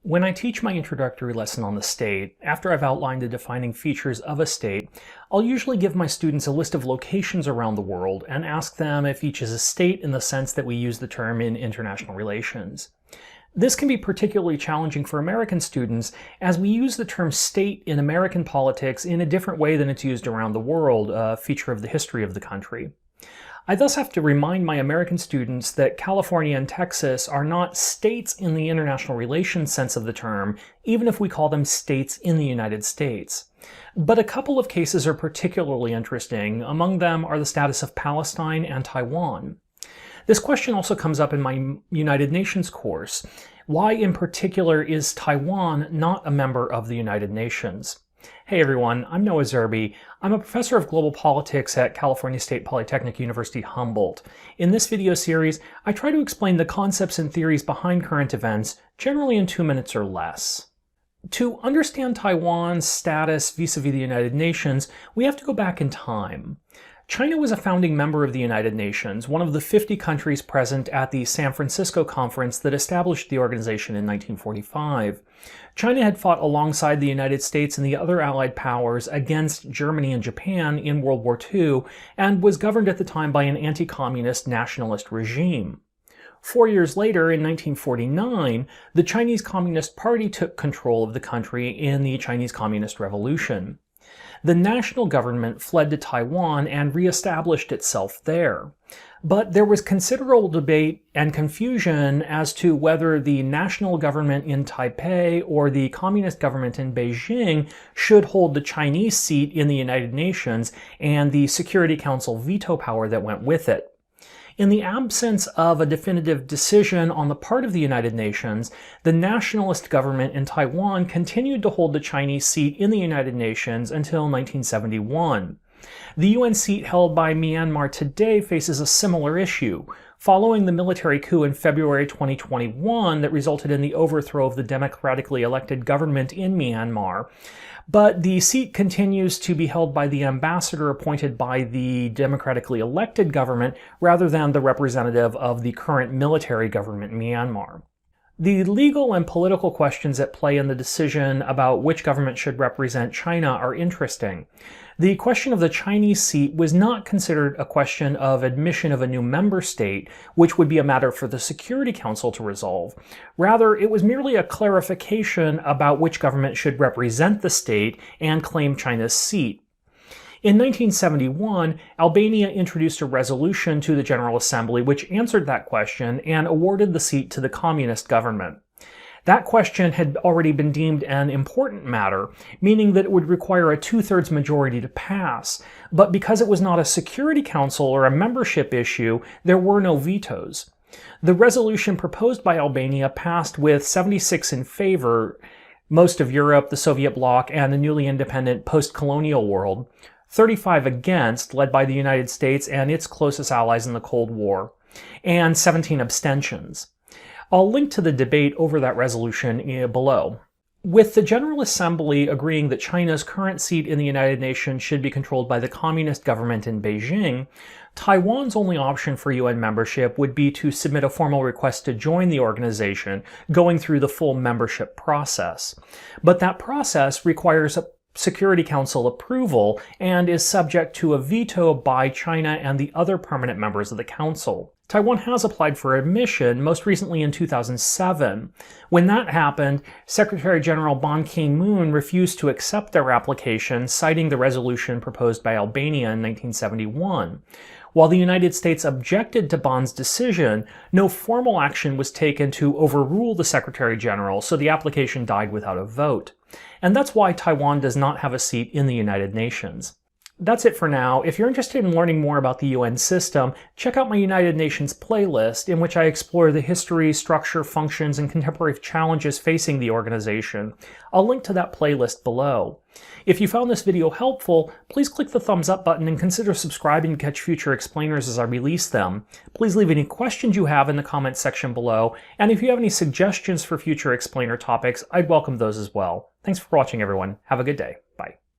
When I teach my introductory lesson on the state, after I've outlined the defining features of a state, I'll usually give my students a list of locations around the world and ask them if each is a state in the sense that we use the term in international relations. This can be particularly challenging for American students as we use the term state in American politics in a different way than it's used around the world, a feature of the history of the country. I thus have to remind my American students that California and Texas are not states in the international relations sense of the term, even if we call them states in the United States. But a couple of cases are particularly interesting. Among them are the status of Palestine and Taiwan. This question also comes up in my United Nations course. Why in particular is Taiwan not a member of the United Nations? Hey everyone, I'm Noah Zerbe. I'm a professor of global politics at California State Polytechnic University, Humboldt. In this video series, I try to explain the concepts and theories behind current events, generally in 2 minutes or less. To understand Taiwan's status vis-a-vis the United Nations, we have to go back in time. China was a founding member of the United Nations, one of the 50 countries present at the San Francisco Conference that established the organization in 1945. China had fought alongside the United States and the other Allied powers against Germany and Japan in World War II, and was governed at the time by an anti-communist nationalist regime. 4 years later, in 1949, the Chinese Communist Party took control of the country in the Chinese Communist Revolution. The national government fled to Taiwan and re-established itself there. But there was considerable debate and confusion as to whether the national government in Taipei or the communist government in Beijing should hold the Chinese seat in the United Nations and the Security Council veto power that went with it. In the absence of a definitive decision on the part of the United Nations, the nationalist government in Taiwan continued to hold the Chinese seat in the United Nations until 1971. The UN seat held by Myanmar today faces a similar issue. Following the military coup in February 2021 that resulted in the overthrow of the democratically elected government in Myanmar, but the seat continues to be held by the ambassador appointed by the democratically elected government rather than the representative of the current military government in Myanmar. The legal and political questions at play in the decision about which government should represent China are interesting. The question of the Chinese seat was not considered a question of admission of a new member state, which would be a matter for the Security Council to resolve. Rather, it was merely a clarification about which government should represent the state and claim China's seat. In 1971, Albania introduced a resolution to the General Assembly which answered that question and awarded the seat to the communist government. That question had already been deemed an important matter, meaning that it would require a 2/3 majority to pass. But because it was not a Security Council or a membership issue, there were no vetoes. The resolution proposed by Albania passed with 76 in favor, most of Europe, the Soviet bloc, and the newly independent post-colonial world, 35 against, led by the United States and its closest allies in the Cold War, and 17 abstentions. I'll link to the debate over that resolution below. With the General Assembly agreeing that China's current seat in the United Nations should be controlled by the communist government in Beijing, Taiwan's only option for UN membership would be to submit a formal request to join the organization, going through the full membership process. But that process requires a Security Council approval and is subject to a veto by China and the other permanent members of the Council. Taiwan has applied for admission, most recently in 2007. When that happened, Secretary General Ban Ki-moon refused to accept their application, citing the resolution proposed by Albania in 1971. While the United States objected to Ban's decision, no formal action was taken to overrule the Secretary General, so the application died without a vote. And that's why Taiwan does not have a seat in the United Nations. That's it for now. If you're interested in learning more about the UN system, check out my United Nations playlist, in which I explore the history, structure, functions, and contemporary challenges facing the organization. I'll link to that playlist below. If you found this video helpful, please click the thumbs up button and consider subscribing to catch future explainers as I release them. Please leave any questions you have in the comments section below, and if you have any suggestions for future explainer topics, I'd welcome those as well. Thanks for watching, everyone. Have a good day.